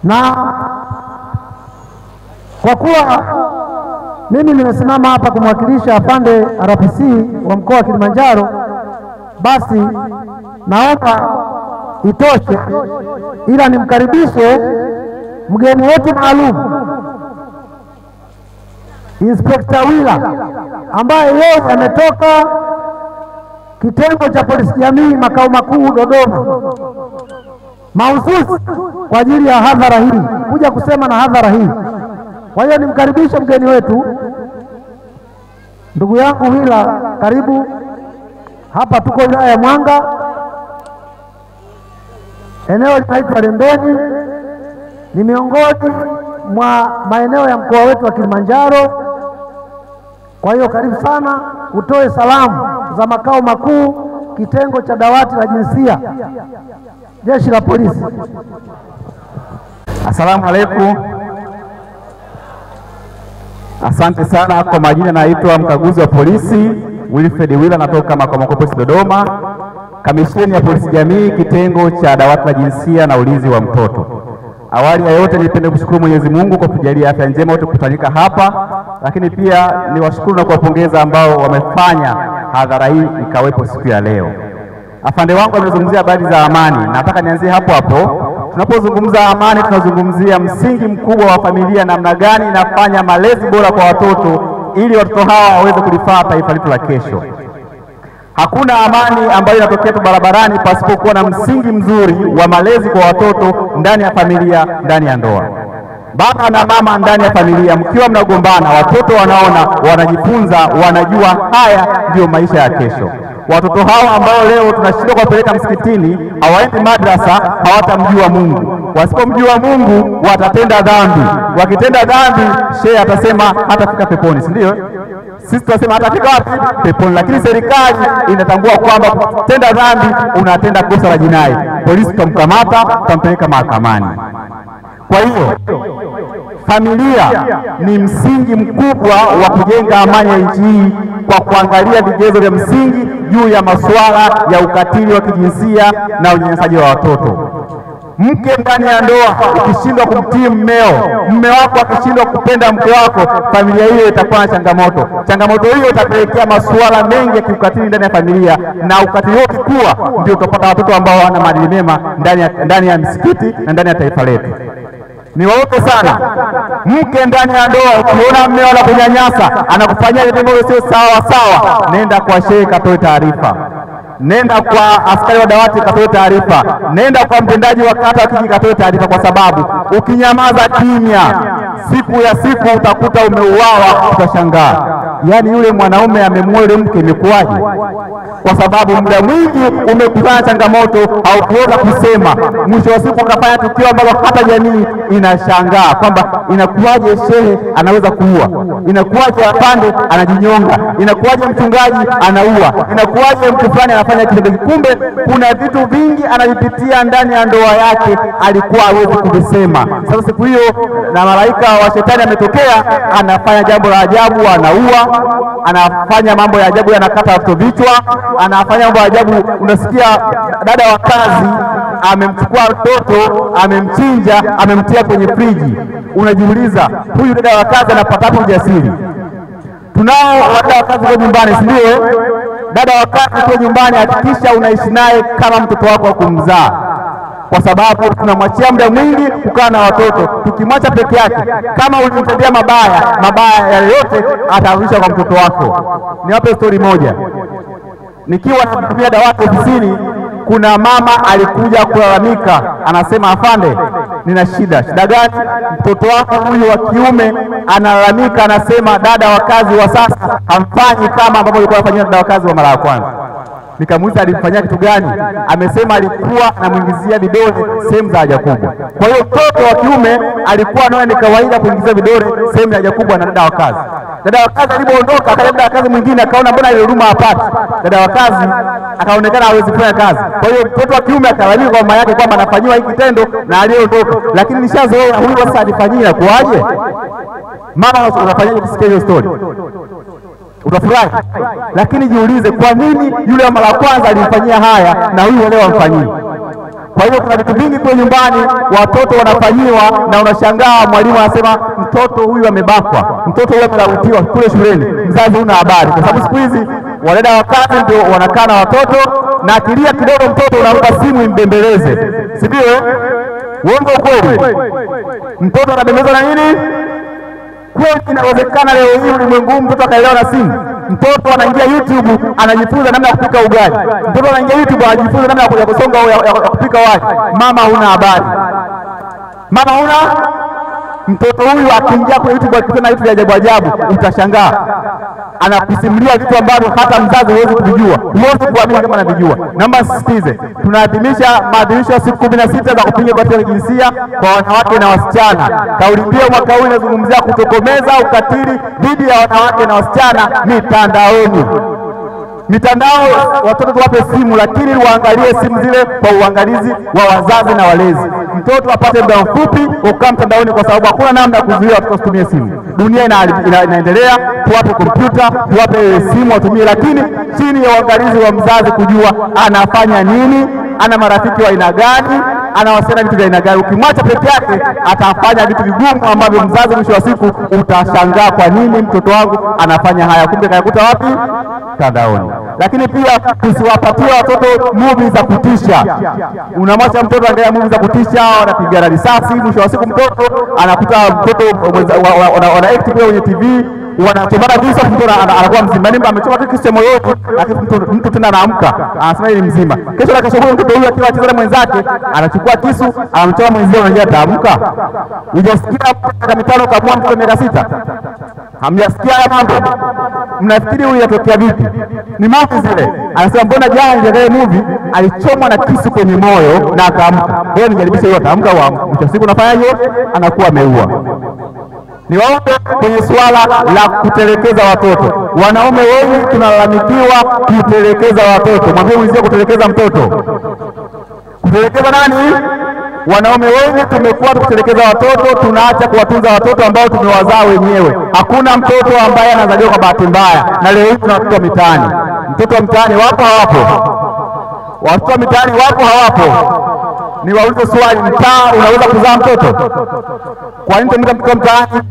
Na kwa kuwa mimi nimesimama hapa kumwakilisha afande RPC wa mkoa wa Kilimanjaro, basi naomba itoshe, ila nimkaribishe mgeni wetu maalum Inspekta Wila ambaye yeye ametoka kitengo cha polisi jamii makao makuu Dodoma, mahususi kwa ajili ya hadhara hii, kuja kusema na hadhara hii. Kwa hiyo nimkaribishe mgeni wetu, ndugu yangu Wila, karibu. Hapa tuko wilaya ya Mwanga, eneo linaitwa Lembeni, ni miongoni mwa maeneo ya mkoa wetu wa Kilimanjaro. Kwa hiyo karibu sana, utoe salamu za makao makuu kitengo cha dawati la jinsia Jeshi la Polisi. Asalamu alaykum. Asante sana. Kwa majina naitwa mkaguzi wa polisi Wilfred Wila, natoka makao makuu polisi Dodoma, kamisheni ya polisi jamii kitengo cha dawati la jinsia na ulinzi wa mtoto. Awali ya yote nipende kushukuru Mwenyezi Mungu kwa kujalia afya njema wote kukutanika hapa, lakini pia niwashukuru na kuwapongeza ambao wamefanya hadhara hii ikawepo siku ya leo. Afande wangu amezungumzia habari za amani, nataka nianzie hapo hapo. Tunapozungumza amani, tunazungumzia msingi mkubwa wa familia, namna gani inafanya malezi bora kwa watoto ili watoto hawa waweze kulifaa taifa letu la kesho. Hakuna amani ambayo inatokea tu barabarani pasipokuwa na msingi mzuri wa malezi kwa watoto ndani ya familia, ndani ya ndoa. Baba na mama ndani ya familia, mkiwa mnagombana, watoto wanaona, wanajifunza, wanajua haya ndio maisha ya kesho. Watoto hawa ambao leo tunashindwa kuwapeleka msikitini, hawaendi madrasa, hawatamjua Mungu. Wasipomjua Mungu watatenda dhambi. Wakitenda dhambi, shehe atasema hatafika peponi, si ndio? Sisi tunasema hatafika wapi? Peponi. Lakini serikali inatambua kwamba kutenda dhambi unatenda kosa la jinai, polisi tutamkamata, tutampeleka mahakamani. Kwa hiyo familia ni msingi mkubwa wa kujenga amani ya nchi hii, kwa kuangalia vigezo vya msingi juu ya masuala ya ukatili wa kijinsia na unyanyasaji wa watoto. Mke ndani ya ndoa ukishindwa kumtii mmeo, mme wako akishindwa kupenda mke wako, familia hiyo itakuwa na changamoto. Changamoto hiyo itapelekea masuala mengi ya kiukatili ndani ya familia, na ukatili huo ukikua ndio utapata watoto ambao wana maadili mema ndani ya msikiti na ndani ya taifa letu. Niwaombe sana, mke ndani ya ndoa, ukiona mmeo anakunyanyasa, anakufanyia vitendo sio sawa, nenda kwa shehe katoe taarifa. Nenda kwa askari wa dawati katoe taarifa. Nenda kwa mtendaji wa kata kijiji katoe taarifa, kwa sababu ukinyamaza kimya, siku ya siku utakuta umeuawa, utashangaa. Yaani yule mwanaume amemuoa yule mke, imekuwaje? Kwa sababu muda mwingi umekutana changamoto au kuweza kusema, mwisho wa siku ukafanya tukio ambalo hata jamii inashangaa kwamba inakuwaje shehe anaweza kuua, inakuwaje afande anajinyonga, inakuwaje mchungaji anaua, inakuwaje mtu fulani anafanya kitendo. Kumbe kuna vitu vingi anavipitia ndani ya ndoa yake, alikuwa hawezi kuvisema. Sasa siku hiyo na malaika wa shetani ametokea, anafanya jambo la ajabu, anaua, anafanya mambo ya ajabu, anakata watoto vichwa, anafanya mambo ya ajabu. Unasikia dada wa kazi amemchukua mtoto, amemchinja, amemtia kwenye friji. Unajiuliza, huyu dada wa kazi anapata wapi ujasiri? Tunao dada wa kazi kwa nyumbani, si ndio? Dada wa kazi kwa nyumbani, hakikisha unaishi naye kama mtoto wako wa kumzaa, kwa sababu tunamwachia muda mwingi kukaa na watoto. Tukimwacha peke yake, kama ulimtendea mabaya yale yote atarudisha kwa mtoto wako. Niwape story moja. Nikiwa natumia dawati ofisini, kuna mama alikuja kulalamika, anasema, afande, nina shida. Shida gani? Mtoto wako huyu wa kiume analalamika, anasema dada wa kazi wa sasa hamfanyi kama ambavyo alikuwa anafanyia dada wa kazi wa mara ya kwanza. Nikamuuliza alimfanyia kitu gani? Amesema alikuwa anamuingizia vidole sehemu za haja kubwa. Kwa hiyo mtoto wa kiume alikuwa anaona ni kawaida kuingizia vidole sehemu ya haja kubwa na dada wa kazi. Dada wa kazi alipoondoka, akaja dada wa kazi mwingine, akaona mbona ile huduma hapati. Dada wa kazi akaonekana hawezi kufanya kazi. Kwa hiyo mtoto wa kiume akalalamika kwa mama yake kwamba anafanywa hiki kitendo na aliyeondoka, lakini nishazoea huyu sasa alifanyia, kuaje? Mama, unafanyaje kusikia hiyo story? Utafurahi. Lakini jiulize, kwa nini yule wa mara kwanza alimfanyia haya na huyu leo amfanyii? Kwa hiyo kuna vitu vingi kwa nyumbani watoto wanafanyiwa, na unashangaa mwalimu anasema mtoto huyu amebakwa, mtoto huyu amelawitiwa kule shuleni, mzazi huna habari, kwa sababu siku hizi wadada wa kazi ndio wanakaa na watoto, na akilia kidogo mtoto unampa simu imbembeleze, si ndio? Uongo kweli? Mtoto anabembelezwa na nini? Kweli inawezekana leo hii ulimwengu mtoto akaelewa na simu? Mtoto anaingia YouTube anajifunza namna ya kupika ugali. Mtoto anaingia YouTube anajifunza namna ya kusonga ya kupika wali. Mama huna habari. Mama huna. Mtoto huyu akiingia kwenye YouTube akitana vitu vya ajabu ajabu, utashangaa. Anakusimulia vitu ambavyo hata mzazi huwezi kujua. Huwezi kuamini kama anavijua. Naomba sisitize, tunaadhimisha maadhimisho ya siku 16 za kupinga ukatili wa kijinsia kwa wanawake na wasichana. Kauli mbiu mwaka huu inazungumzia kutokomeza ukatili dhidi ya wanawake na wasichana mitandaoni. Mitandao, watoto tuwape simu, lakini waangalie simu zile kwa uangalizi wa wazazi na walezi. Mtoto apate muda mfupi ukaa mtandaoni, kwa sababu hakuna namna ya kuzuia watoto kutumia simu. Dunia inaendelea, tuwape kompyuta, tuwape simu watumie, lakini chini ya uangalizi wa mzazi, kujua anafanya nini, ana marafiki wa aina gani, anawasiliana vitu vya aina gani. Ukimwacha peke yake atafanya vitu vigumu ambavyo mzazi mwisho wa siku utashangaa, kwa nini mtoto wangu anafanya haya, kumbe kayakuta wapi? Mtandaoni. Lakini pia tusiwapatie watoto movie za kutisha. Unamwacha mtoto angalia movie za kutisha, wanapigana risasi, mwisho wa siku mtoto anakuta mtoto wana act pia kwenye TV, wanachomana visa, mtoto anakuwa mzima. Nimba amechoma kisu cha moyoni, lakini mtu tena anaamka anasema ni mzima. Kesho na kesho mtoto huyu akiwa anacheza na mwenzake anachukua kisu anamchoma mwenzake, anaingia ataamka. Unajisikia miaka 5 kamua mtoto miaka 6? Hamjasikia haya mambo? Mnafikiri huyu yatokea vipi? Ni movie zile. Anasema mbona jana niliangalia movie alichomwa na kisu kwenye moyo na akaamka. Wewe nijaribisha hiyo, ataamka wa mwisho siku unafanyaje? Anakuwa ameua. Niwaombe kwenye swala la kutelekeza watoto. Wanaume wengi tunalalamikiwa kutelekeza watoto. Mwambie mwenzie kutelekeza mtoto. Kutelekeza nani? Wanaume wengi tumekuwa tukitelekeza watoto, tunaacha kuwatunza watoto ambao tumewazaa wenyewe. Hakuna mtoto ambaye anazaliwa kwa bahati mbaya, na leo hii tuna watoto mitaani. Mtoto wa mtaani wapo hawapo? Watoto wa mitaani wapo hawapo? Niwaulize swali, mtaa unaweza kuzaa mtoto? Kwa nini mtoto mtaani?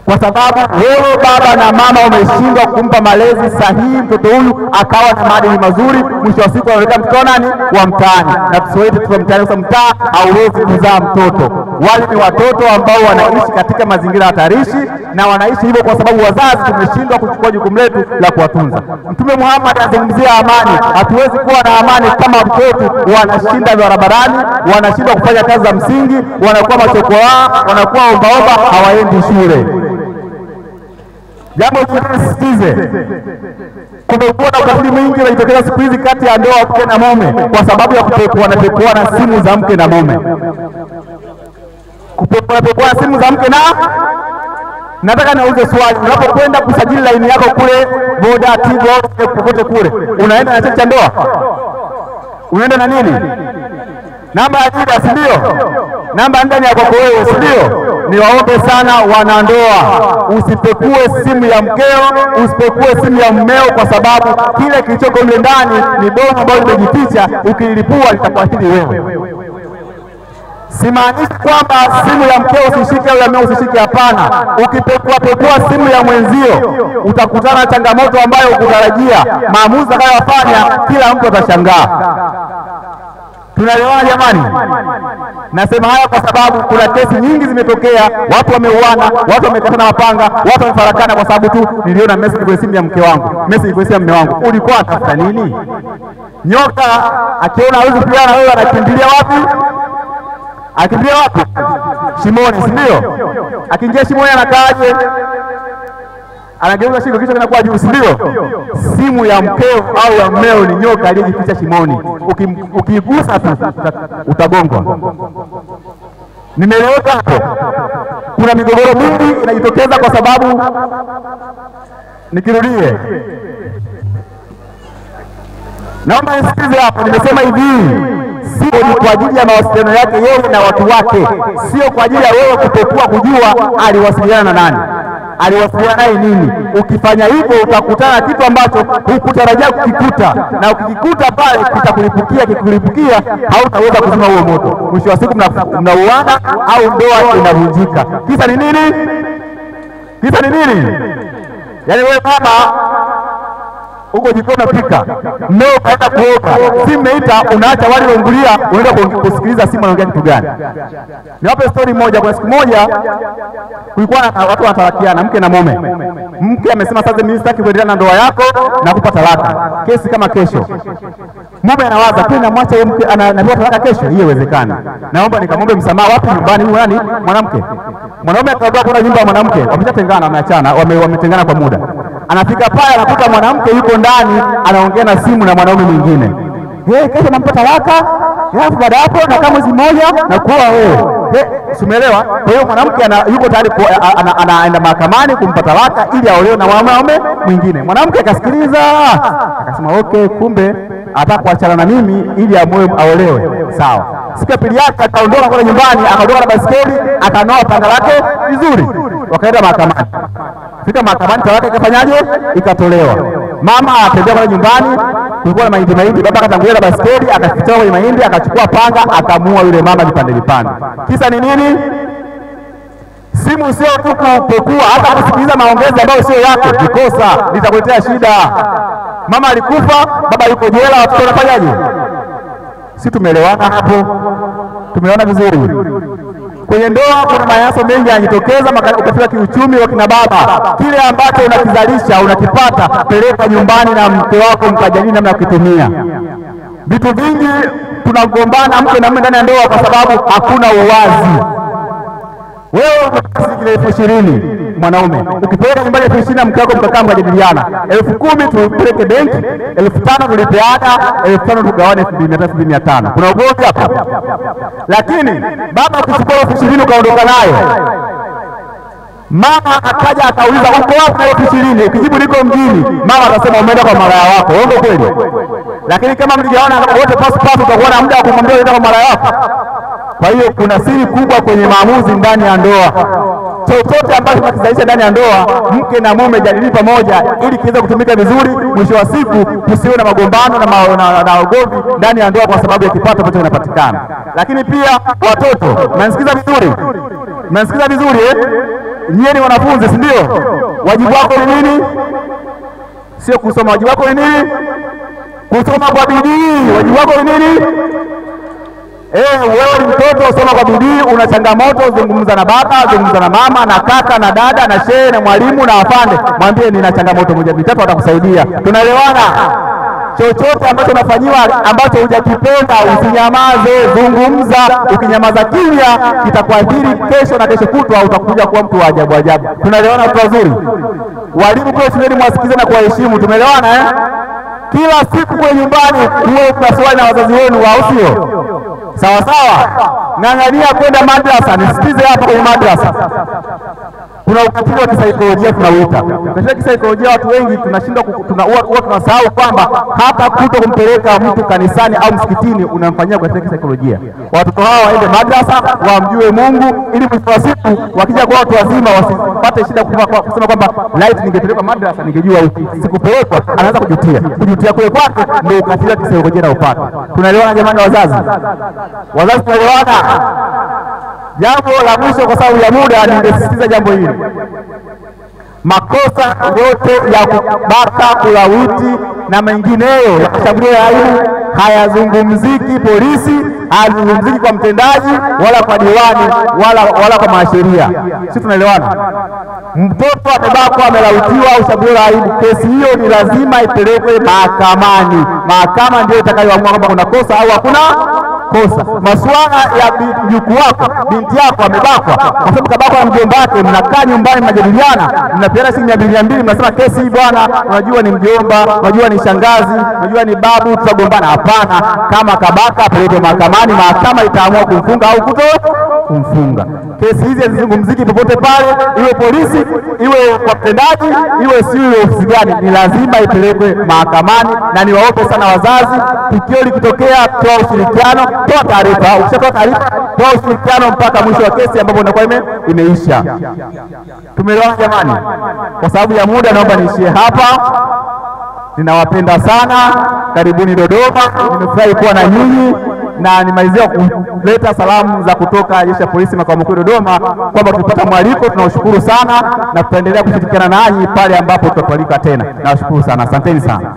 Kwa sababu wewe baba na mama umeshindwa kumpa malezi sahihi mtoto huyu akawa na maadili mazuri. Mwisho wa siku analeta mtoto nani? Wa mtaani. Na tusiwaite mtoto mtaani, kwa mtaa hauwezi kuzaa mtoto. Wale ni watoto ambao wanaishi katika mazingira hatarishi, na wanaishi hivyo kwa sababu wazazi tumeshindwa kuchukua jukumu letu la kuwatunza. Mtume Muhammad anazungumzia amani. Hatuwezi kuwa na amani kama watoto wetu wanashinda barabarani, wanashindwa kufanya kazi za msingi, wanakuwa machokoa, wanakuwa ombaomba, hawaendi shule. Jambo jingine sisitize, kumekuwa na ukatili mwingi unajitokeza siku hizi kati ya ndoa mke na mume kwa sababu ya kupekua na simu za mke na mume. Kupekua na simu za mke na. Nataka niulize swali, unapokwenda kusajili laini yako kule Voda, Tigo au popote kule, unaenda na cheti cha ndoa? Unaenda na nini? Namba ya NIDA, si ndio? Namba ndani ya kwako wewe, si ndio? Niwaombe sana wanandoa, usipekue simu ya mkeo, usipekue simu ya mmeo, kwa sababu kile kilichoko mle ndani ni bomu ambalo limejificha, ukilipua litakuathiri wewe. Simaanishi kwamba simu ya mkeo usishike au ya mmeo usishike, hapana. Ukipekua simu ya mwenzio utakutana na changamoto ambayo ukutarajia. Maamuzi atakayofanya kila mtu atashangaa. Tunaelewana jamani? Nasema haya kwa sababu kuna kesi nyingi zimetokea, watu wameuana, watu wamekatana mapanga, watu wamefarakana kwa sababu tu niliona message kwenye simu ya mke wangu, message kwenye simu ya mume wangu. Ulikuwa unatafuta nini? Nyoka akiona hawezi kupigana na wewe anakimbilia wapi? Akimbilia wapi? Shimoni, si ndio? Akiingia shimoni anakaaje? Anageuza shingo, kisha kinakuwa juu, si ndio? Simu ya mkeo au ya mmeo ni nyoka aliyejificha shimoni. Ukigusa tu utagongwa. Nimeeleweka hapo? Kuna migogoro mingi inajitokeza kwa sababu, nikirudie, naomba nisikize hapo. Nimesema hivi, sio ni kwa ajili ya mawasiliano yake yeye na watu wake, sio kwa ajili ya wewe kupekua kujua aliwasiliana na nani. aliwasiliana naye nini. Ukifanya hivyo utakutana na kitu ambacho hukutarajia kukikuta, na ukikikuta pale kitakulipukia. Kikulipukia hautaweza kuzima huo moto, mwisho wa siku mnauana au ndoa inavunjika. Kisa ni nini? Kisa ni nini? Yaani wewe mama uko jikoni unapika, mmeo kaenda kuoga, simu imeita, unaacha wali unaungulia, unaenda kusikiliza simu anaongea kitu gani. Niwape story moja. Kwa siku moja kulikuwa na watu wanatarakiana, mke na mume. Mke amesema sasa mimi sitaki kuendelea na ndoa yako na kupa talaka, kesi kama kesho. Mume anawaza tu namwacha yeye, mke anapewa talaka kesho, hiyo haiwezekani. Naomba nikamwombe msamaha. Wapi? Nyumbani. Huyu nani? Mwanamke. Mwanaume akaenda kwa nyumba ya mwanamke, wameshatengana, wameachana, wametengana kwa muda. Anafika pale anakuta mwanamke yuko ndani anaongea na simu na mwanaume mwingine. Kesho nampa talaka, alafu baada hapo na kama mwezi mmoja na kuoa wewe. Umeelewa? Kwa hiyo mwanamke yuko tayari anaenda mahakamani kumpa talaka ili aolewe na mwanaume mwingine. Mwanamke akasikiliza, akasema okay, kumbe ataka kuachana na mimi ili aolewe. Sawa. Siku ya pili yake akaondoka kwa nyumbani, akaondoka na basikeli, akanoa panga lake vizuri. Wakaenda mahakamani. Fika mahakamani, talaka ikafanyaje? Ikatolewa. Mama atembea kwa nyumbani, kulikuwa na mahindi. Baba akatangulia na basikeli, akafikia kwenye mahindi, akachukua panga, akamuua yule mama vipande vipande. Kisa ni nini? Simu sio tu kupekua, hata kusikiliza maongezi ambayo sio yako, kikosa litakuletea shida. Mama alikufa, baba yuko jela, watoto wanafanyaje? Si tumeelewana hapo? Tumeona vizuri? Kwenye ndoa kuna manyanyaso mengi yanajitokeza, ukafika kiuchumi wa kina baba. Kile ambacho unakizalisha unakipata, peleka nyumbani na mke wako mkajadili namna ya kutumia. Vitu vingi tunagombana mke na mume ndani ya ndoa kwa sababu hakuna uwazi. Wewe unapata 20,000 mwanaume, ukipeleka nyumbani 20,000 na mke wako mkakaa mkajadiliana, 10,000 tupeleke benki, 5,000 tulipeana, 5,000 tugawane 2,500. Kuna ugomvi hapo. Lakini baba ukichukua 20,000 ukaondoka nayo, mama akaja akauliza uko wapi na 20,000? Ukijibu niko mjini, mama atasema umeenda kwa malaya wako. Uongo kweli? Lakini kama mligawana wote pasu, utakuwa na muda wa kumwambia unaenda kwa malaya wako. Kwa hiyo kuna siri kubwa kwenye maamuzi ndani ya ndoa. Chochote ambacho tunakizalisha ndani ya ndoa, mke na mume jadili pamoja ili kiweze kutumika vizuri. Mwisho wa siku kusiwe na magombano na ugomvi ndani ya ndoa kwa sababu ya kipato ambacho kinapatikana. Lakini pia watoto, mnasikiza vizuri? Mnasikiza vizuri Nyie ni wanafunzi, si ndio? Wajibu wako ni nini? Sio kusoma. Wajibu wako ni nini? Kusoma kwa bidii. Wajibu wako ni nini? Wewe ni mtoto, soma kwa bidii. Una changamoto, zungumza na baba, zungumza na mama, na kaka, na dada, na shehe, na mwalimu, na afande. Mwambie nina changamoto moja mitatu, atakusaidia. Tunaelewana? Chochote ambacho unafanyiwa ambacho hujakipenda usinyamaze, zungumza. Ukinyamaza kimya kitakuathiri kesho na kesho kutwa, utakuja kuwa mtu wa ajabu ajabu. Tunaelewana watu wazuri? Walimu kwa shuleni mwasikize na kuwaheshimu. Tumeelewana Kila siku kwa nyumbani huwe mnaswali na wazazi wenu, au sio? Sawa sawa. Ng'ang'ania kwenda madrasa. Nisikize hapa kwenye madrasa. Kuna ukatili wa kisaikolojia tunauita. Katika kisaikolojia watu wengi tunashindwa tunasahau kwamba hata kuto kumpeleka mtu kanisani au msikitini unamfanyia katika kisaikolojia. Watoto hawa waende madrasa, wamjue Mungu ili mwisho wa siku wakija kwa watu wazima wasipate shida kusema kwamba light ningepelekwa madrasa ningejua hiki. Sikupelekwa, anaanza kujutia. Kujutia kule kwake ndio ukatili wa kisaikolojia na upate. Tunaelewana jamani wazazi? Wazazi tunaelewana? Jambo la mwisho kwa sababu ya muda ningesisitiza jambo hili. Makosa yote ya kubaka, kulawiti na mengineyo ya kushambulia aibu hayazungumziki polisi, hayazungumziki kwa mtendaji wala kwa diwani wala kwa mwanasheria. Sisi tunaelewana? Mtoto amebakwa, amelawitiwa au shambulia aibu, kesi hiyo ni lazima ipelekwe mahakamani. Mahakama ndio itakayoamua kama kuna kosa au hakuna kosa. Masuala ya mjukuu wako, binti yako amebakwa, kwa sababu kabakwa na mjomba wake, mnakaa nyumbani mnajadiliana, mnapeana shilingi 200, mnasema kesi hii bwana, unajua ni mjomba, unajua ni shangazi, unajua ni babu, tutagombana. Hapana, kama kabaka apeleke mahakamani, mahakama itaamua kumfunga au kuto kumfunga. Kesi hizi hazizungumziki popote pale, iwe polisi, iwe kwa mtendaji, iwe siyo ofisi gani, ni lazima ipelekwe mahakamani. Na niwaombe sana wazazi, tukio likitokea toa ushirikiano toa taarifa. Ukishatoa taarifa, toa ushirikiano mpaka mwisho wa kesi ambapo inakuwa imeisha. Tumeelewana jamani? Kwa sababu ya muda naomba niishie hapa. Ninawapenda sana, karibuni Dodoma. Nimefurahi kuwa na nyinyi na nimalizia kuleta salamu za kutoka Jeshi la Polisi makao makuu Dodoma kwamba tulipata mwaliko. Tunawashukuru sana na tutaendelea kushirikiana nanyi pale ambapo tutatualika tena. Nawashukuru sana, asanteni sana.